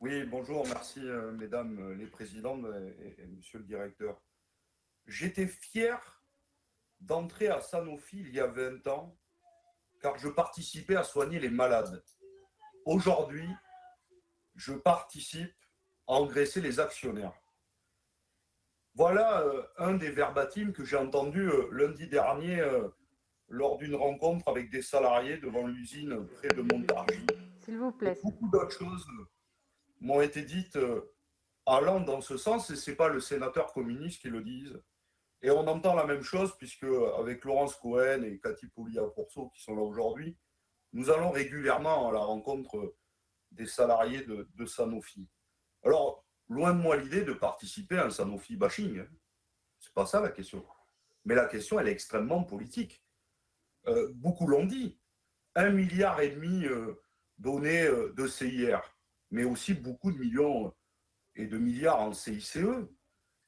Oui, bonjour, merci mesdames les présidentes et monsieur le directeur. J'étais fier d'entrer à Sanofi il y a 20 ans car je participais à soigner les malades. Aujourd'hui, je participe à engraisser les actionnaires. Voilà un des verbatims que j'ai entendu lundi dernier lors d'une rencontre avec des salariés devant l'usine près de Montargis. S'il vous Et plaît. beaucoup d'autres choses m'ont été dites allant dans ce sens, et ce n'est pas le sénateur communiste qui le dise. Et on entend la même chose, puisque avec Laurence Cohen et Cathy Poulia-Pourceau, qui sont là aujourd'hui, nous allons régulièrement à la rencontre des salariés de Sanofi. Alors, loin de moi l'idée de participer à un Sanofi bashing. Hein. C'est pas ça la question. Mais la question, elle est extrêmement politique. Beaucoup l'ont dit. 1,5 milliard donnés de CIR, mais aussi beaucoup de millions et de milliards en CICE.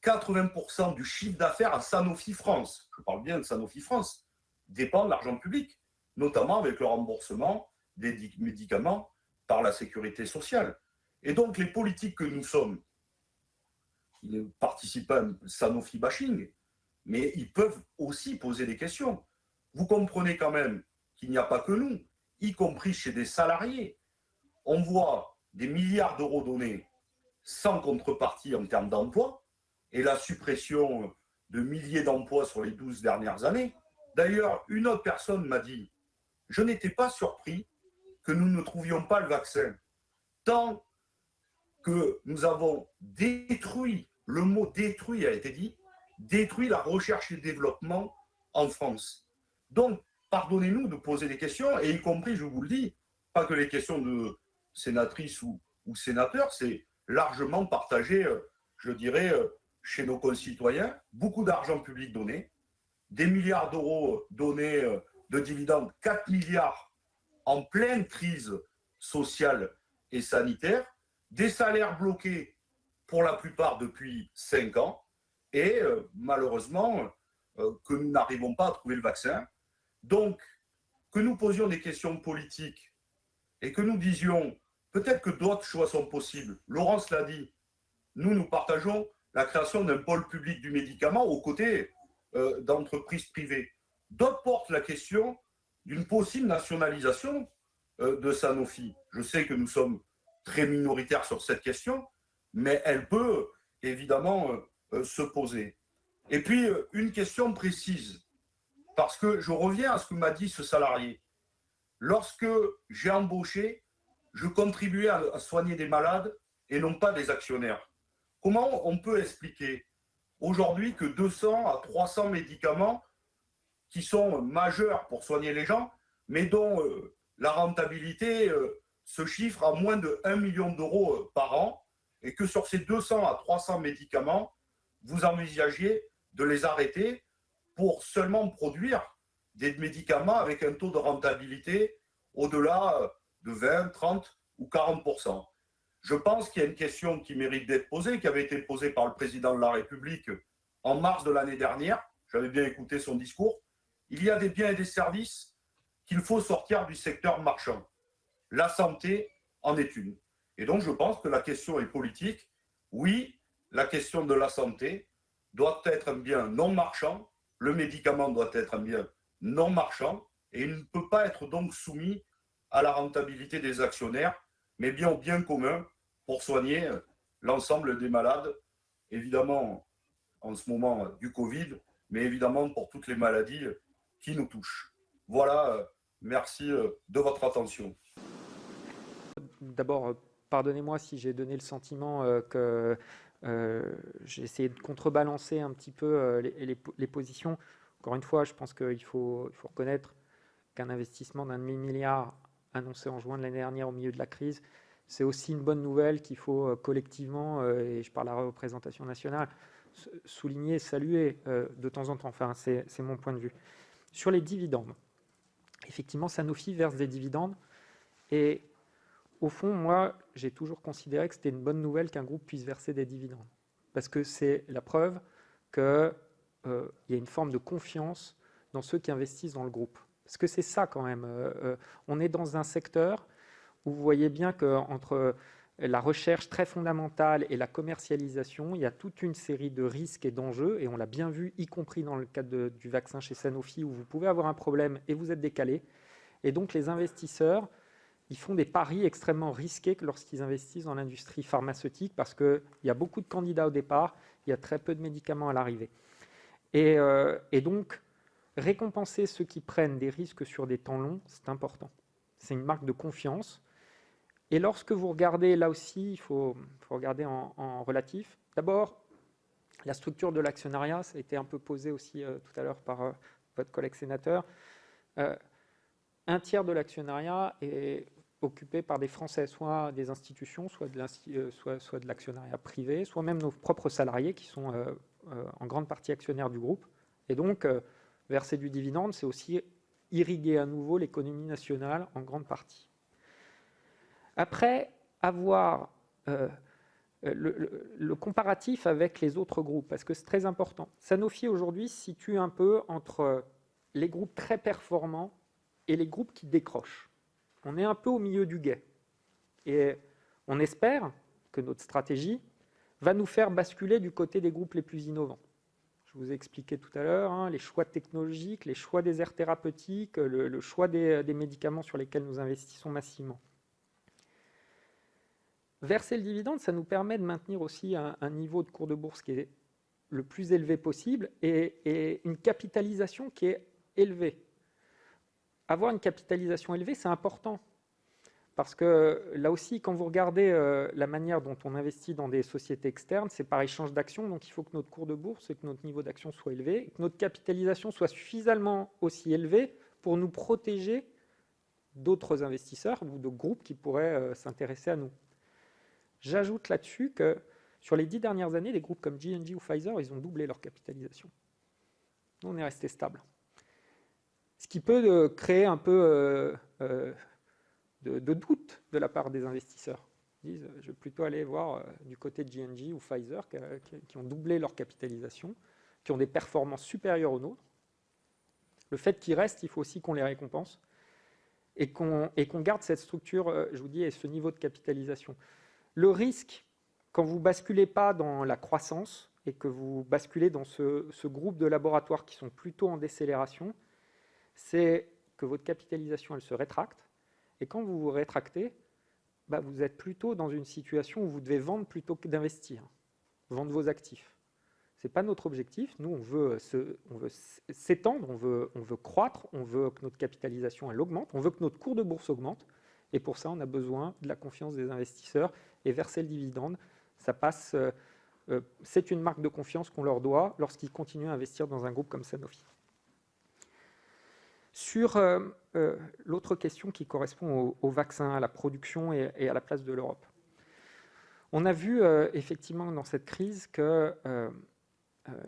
80% du chiffre d'affaires à Sanofi France, je parle bien de Sanofi France, dépend de l'argent public, notamment avec le remboursement des médicaments par la sécurité sociale. Et donc les politiques que nous sommes, qui ne participent pas à Sanofi bashing, mais ils peuvent aussi poser des questions. Vous comprenez quand même qu'il n'y a pas que nous, y compris chez des salariés. On voit des milliards d'euros donnés sans contrepartie en termes d'emploi, et la suppression de milliers d'emplois sur les 12 dernières années. D'ailleurs, une autre personne m'a dit, je n'étais pas surpris que nous ne trouvions pas le vaccin, tant que nous avons détruit, le mot détruit a été dit, détruit la recherche et développement en France. Donc, pardonnez-nous de poser des questions, et y compris, je vous le dis, pas que les questions de sénatrices ou sénateurs, c'est largement partagé, je dirais, chez nos concitoyens. Beaucoup d'argent public donné, des milliards d'euros donnés de dividendes, 4 milliards en pleine crise sociale et sanitaire, des salaires bloqués pour la plupart depuis 5 ans, et malheureusement, que nous n'arrivons pas à trouver le vaccin. Donc, que nous posions des questions politiques et que nous disions peut-être que d'autres choix sont possibles. Laurence l'a dit, nous partageons la création d'un pôle public du médicament aux côtés d'entreprises privées. D'autres portent la question d'une possible nationalisation de Sanofi. Je sais que nous sommes très minoritaires sur cette question, mais elle peut évidemment se poser. Et puis, une question précise, parce que je reviens à ce que m'a dit ce salarié. Lorsque j'ai embauché, je contribuais à soigner des malades et non pas des actionnaires. Comment on peut expliquer aujourd'hui que 200 à 300 médicaments qui sont majeurs pour soigner les gens, mais dont la rentabilité se chiffre à moins de 1 million d'euros par an, et que sur ces 200 à 300 médicaments, vous envisagiez de les arrêter pour seulement produire des médicaments avec un taux de rentabilité au-delà de 20, 30 ou 40%. Je pense qu'il y a une question qui mérite d'être posée, qui avait été posée par le président de la République en mars de l'année dernière. J'avais bien écouté son discours. Il y a des biens et des services qu'il faut sortir du secteur marchand. La santé en est une. Et donc, je pense que la question est politique. Oui, la question de la santé doit être un bien non marchand. Le médicament doit être un bien non marchand. Et il ne peut pas être donc soumis à la rentabilité des actionnaires, mais bien au bien commun pour soigner l'ensemble des malades, évidemment en ce moment du Covid, mais évidemment pour toutes les maladies qui nous touchent. Voilà, merci de votre attention. D'abord, pardonnez-moi si j'ai donné le sentiment que j'ai essayé de contrebalancer un petit peu les positions. Encore une fois, je pense qu'il faut reconnaître qu'un investissement d'un demi-milliard annoncé en juin de l'année dernière au milieu de la crise, c'est aussi une bonne nouvelle qu'il faut collectivement, et je parle à la représentation nationale, souligner, saluer de temps en temps. Enfin, c'est mon point de vue. Sur les dividendes, effectivement, Sanofi verse des dividendes, et au fond, moi, j'ai toujours considéré que c'était une bonne nouvelle qu'un groupe puisse verser des dividendes, parce que c'est la preuve qu'il y a une forme de confiance dans ceux qui investissent dans le groupe. Parce que c'est ça quand même. On est dans un secteur où vous voyez bien qu'entre la recherche très fondamentale et la commercialisation, il y a toute une série de risques et d'enjeux, et on l'a bien vu, y compris dans le cadre du vaccin chez Sanofi, où vous pouvez avoir un problème et vous êtes décalé. Et donc les investisseurs, ils font des paris extrêmement risqués lorsqu'ils investissent dans l'industrie pharmaceutique, parce qu'il y a beaucoup de candidats au départ, il y a très peu de médicaments à l'arrivée. Et donc, récompenser ceux qui prennent des risques sur des temps longs, c'est important. C'est une marque de confiance. Et lorsque vous regardez, là aussi, il faut regarder en relatif. D'abord, la structure de l'actionnariat, ça a été un peu posé aussi tout à l'heure par votre collègue sénateur. Un tiers de l'actionnariat est occupé par des Français, soit des institutions, soit de l'actionnariat privé, soit même nos propres salariés qui sont en grande partie actionnaires du groupe. Et donc, verser du dividende, c'est aussi irriguer à nouveau l'économie nationale en grande partie. Après, avoir le comparatif avec les autres groupes, parce que c'est très important. Sanofi, aujourd'hui, se situe un peu entre les groupes très performants et les groupes qui décrochent. On est un peu au milieu du gué. Et on espère que notre stratégie va nous faire basculer du côté des groupes les plus innovants. Je vous ai expliqué tout à l'heure les choix technologiques, les choix des aires thérapeutiques, le choix des médicaments sur lesquels nous investissons massivement. Verser le dividende, ça nous permet de maintenir aussi un niveau de cours de bourse qui est le plus élevé possible et une capitalisation qui est élevée. Avoir une capitalisation élevée, c'est important. Parce que là aussi, quand vous regardez la manière dont on investit dans des sociétés externes, c'est par échange d'actions. Donc il faut que notre cours de bourse et que notre niveau d'action soit élevé, et que notre capitalisation soit suffisamment aussi élevée pour nous protéger d'autres investisseurs ou de groupes qui pourraient s'intéresser à nous. J'ajoute là-dessus que sur les 10 dernières années, des groupes comme J&J ou Pfizer, ils ont doublé leur capitalisation. Nous, on est resté stable. Ce qui peut créer un peu de doute de la part des investisseurs. Ils disent, je vais plutôt aller voir du côté de J&J ou Pfizer qui ont doublé leur capitalisation, qui ont des performances supérieures aux nôtres. Le fait qu'ils restent, il faut aussi qu'on les récompense et qu'on garde cette structure, je vous dis, et ce niveau de capitalisation. Le risque, quand vous ne basculez pas dans la croissance et que vous basculez dans ce groupe de laboratoires qui sont plutôt en décélération, c'est que votre capitalisation elle se rétracte. Et quand vous vous rétractez, vous êtes plutôt dans une situation où vous devez vendre plutôt que d'investir, vendre vos actifs. Ce n'est pas notre objectif. Nous, on veut s'étendre, on veut croître, on veut que notre capitalisation elle augmente, on veut que notre cours de bourse augmente. Et pour ça, on a besoin de la confiance des investisseurs. Et verser le dividende, ça passe. C'est une marque de confiance qu'on leur doit lorsqu'ils continuent à investir dans un groupe comme Sanofi. Sur l'autre question qui correspond au vaccin, à la production et à la place de l'Europe. On a vu effectivement dans cette crise que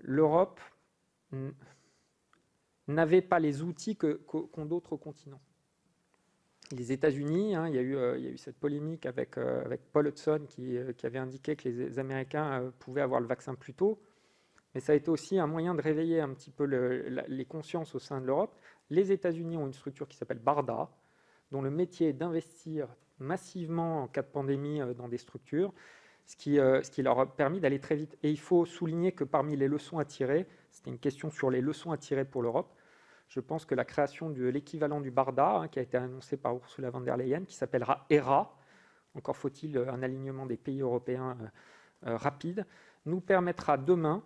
l'Europe n'avait pas les outils qu'ont d'autres continents. Les États-Unis, il y a eu cette polémique avec Paul Hudson qui avait indiqué que les Américains pouvaient avoir le vaccin plus tôt, mais ça a été aussi un moyen de réveiller un petit peu les consciences au sein de l'Europe. Les États-Unis ont une structure qui s'appelle BARDA, dont le métier est d'investir massivement en cas de pandémie dans des structures, ce qui leur a permis d'aller très vite. Et il faut souligner que parmi les leçons à tirer, c'était une question sur les leçons à tirer pour l'Europe, je pense que la création de l'équivalent du BARDA, qui a été annoncé par Ursula von der Leyen, qui s'appellera HERA, encore faut-il un alignement des pays européens rapide, nous permettra demain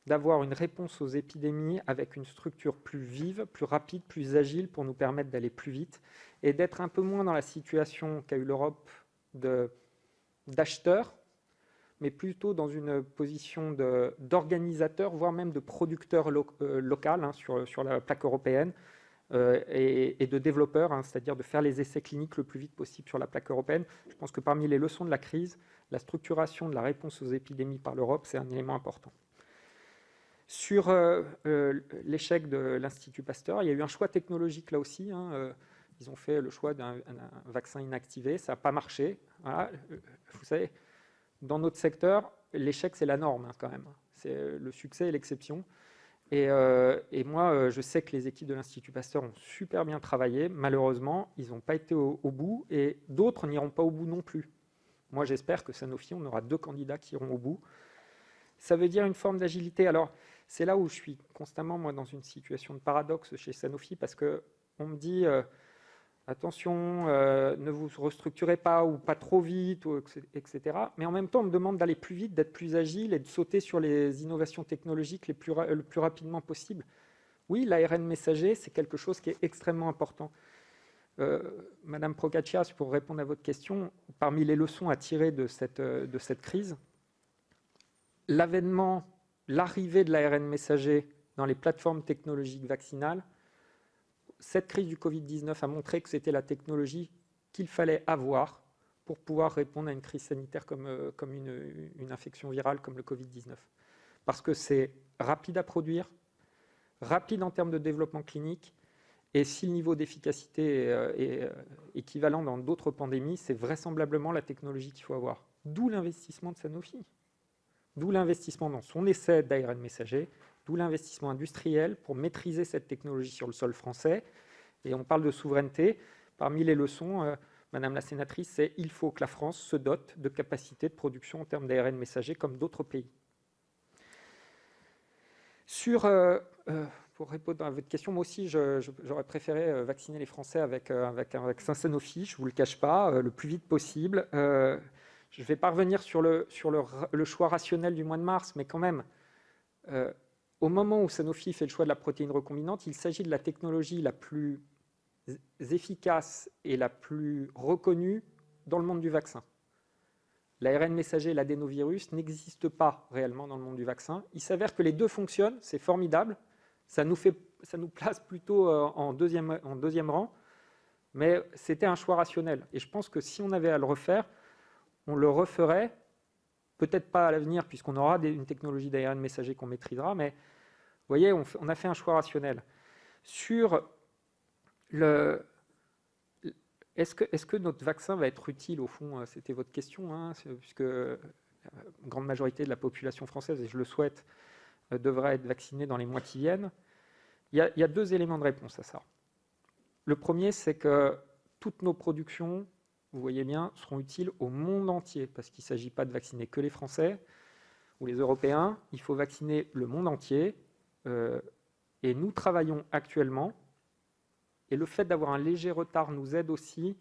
d'avoir une réponse aux épidémies avec une structure plus vive, plus rapide, plus agile pour nous permettre d'aller plus vite et d'être un peu moins dans la situation qu'a eu l'Europe d'acheteur, mais plutôt dans une position d'organisateur, voire même de producteur local sur la plaque européenne et de développeur, c'est-à-dire de faire les essais cliniques le plus vite possible sur la plaque européenne. Je pense que parmi les leçons de la crise, la structuration de la réponse aux épidémies par l'Europe, c'est un élément important. Sur l'échec de l'Institut Pasteur, il y a eu un choix technologique là aussi. Ils ont fait le choix d'un vaccin inactivé, ça n'a pas marché. Voilà. Vous savez, dans notre secteur, l'échec, c'est la norme quand même. C'est le succès et l'exception. Et moi, je sais que les équipes de l'Institut Pasteur ont super bien travaillé. Malheureusement, ils n'ont pas été au bout et d'autres n'iront pas au bout non plus. Moi, j'espère que Sanofi, on aura 2 candidats qui iront au bout. Ça veut dire une forme d'agilité. Alors, c'est là où je suis constamment, moi, dans une situation de paradoxe chez Sanofi, parce qu'on me dit attention, ne vous restructurez pas ou pas trop vite, etc. Mais en même temps, on me demande d'aller plus vite, d'être plus agile et de sauter sur les innovations technologiques le plus rapidement possible. Oui, l'ARN messager, c'est quelque chose qui est extrêmement important. Madame Procaccea, pour répondre à votre question, parmi les leçons à tirer de cette crise, l'arrivée de l'ARN messager dans les plateformes technologiques vaccinales, cette crise du Covid-19 a montré que c'était la technologie qu'il fallait avoir pour pouvoir répondre à une crise sanitaire comme une infection virale comme le Covid-19. Parce que c'est rapide à produire, rapide en termes de développement clinique, et si le niveau d'efficacité est équivalent dans d'autres pandémies, c'est vraisemblablement la technologie qu'il faut avoir. D'où l'investissement de Sanofi. D'où l'investissement dans son essai d'ARN messager, d'où l'investissement industriel pour maîtriser cette technologie sur le sol français. Et on parle de souveraineté. Parmi les leçons, Madame la sénatrice, c'est qu'il faut que la France se dote de capacités de production en termes d'ARN messager comme d'autres pays. Pour répondre à votre question, moi aussi, j'aurais préféré vacciner les Français avec un vaccin Sanofi, je ne vous le cache pas, le plus vite possible. Je ne vais pas revenir sur le choix rationnel du mois de mars, mais quand même, au moment où Sanofi fait le choix de la protéine recombinante, il s'agit de la technologie la plus efficace et la plus reconnue dans le monde du vaccin. L'ARN messager et l'adénovirus n'existent pas réellement dans le monde du vaccin. Il s'avère que les deux fonctionnent, c'est formidable. Ça nous place plutôt en deuxième rang, mais c'était un choix rationnel. Et je pense que si on avait à le refaire, on le referait, peut-être pas à l'avenir, puisqu'on aura une technologie d'ARN messager qu'on maîtrisera, mais vous voyez, on a fait un choix rationnel. Sur est-ce que notre vaccin va être utile, au fond, c'était votre question, hein, puisque la grande majorité de la population française, et je le souhaite, devrait être vaccinée dans les mois qui viennent. Il y a 2 éléments de réponse à ça. Le premier, c'est que toutes nos productions, vous voyez bien, seront utiles au monde entier, parce qu'il ne s'agit pas de vacciner que les Français ou les Européens, il faut vacciner le monde entier, et nous travaillons actuellement, et le fait d'avoir un léger retard nous aide aussi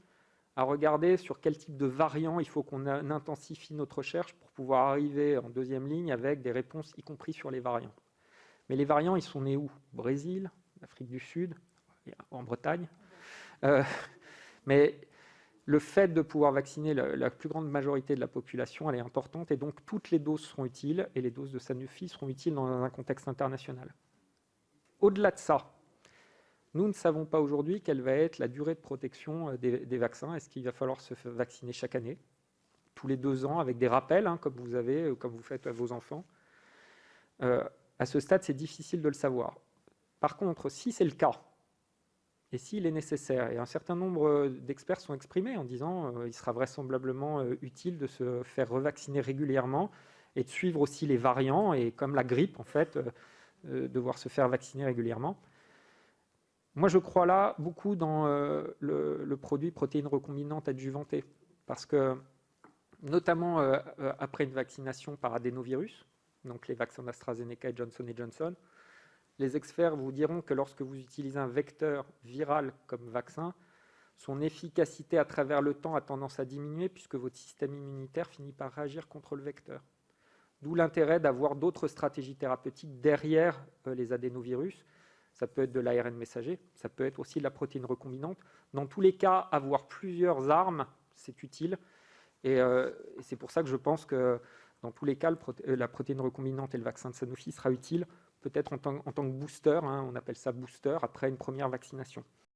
à regarder sur quel type de variant il faut qu'on intensifie notre recherche pour pouvoir arriver en deuxième ligne avec des réponses, y compris sur les variants. Mais les variants, ils sont nés où ? Au Brésil, en Afrique du Sud, en Bretagne. Mais le fait de pouvoir vacciner la plus grande majorité de la population, elle est importante, et donc toutes les doses seront utiles, et les doses de Sanofi seront utiles dans un contexte international. Au-delà de ça, nous ne savons pas aujourd'hui quelle va être la durée de protection des vaccins. Est-ce qu'il va falloir se vacciner chaque année, tous les 2 ans, avec des rappels, hein, comme vous faites à vos enfants. À ce stade, c'est difficile de le savoir. Par contre, si c'est le cas, et s'il est nécessaire, et un certain nombre d'experts sont exprimés en disant qu'il sera vraisemblablement utile de se faire revacciner régulièrement et de suivre aussi les variants, et comme la grippe, en fait, devoir se faire vacciner régulièrement. Moi, je crois là beaucoup dans le produit protéine recombinante adjuvantée, parce que, notamment après une vaccination par adénovirus, donc les vaccins d'AstraZeneca et Johnson & Johnson, les experts vous diront que lorsque vous utilisez un vecteur viral comme vaccin, son efficacité à travers le temps a tendance à diminuer puisque votre système immunitaire finit par réagir contre le vecteur. D'où l'intérêt d'avoir d'autres stratégies thérapeutiques derrière les adénovirus. Ça peut être de l'ARN messager, ça peut être aussi de la protéine recombinante. Dans tous les cas, avoir plusieurs armes, c'est utile. Et c'est pour ça que je pense que dans tous les cas, la protéine recombinante et le vaccin de Sanofi sera utile, peut-être en tant que booster, hein, on appelle ça booster, après une première vaccination.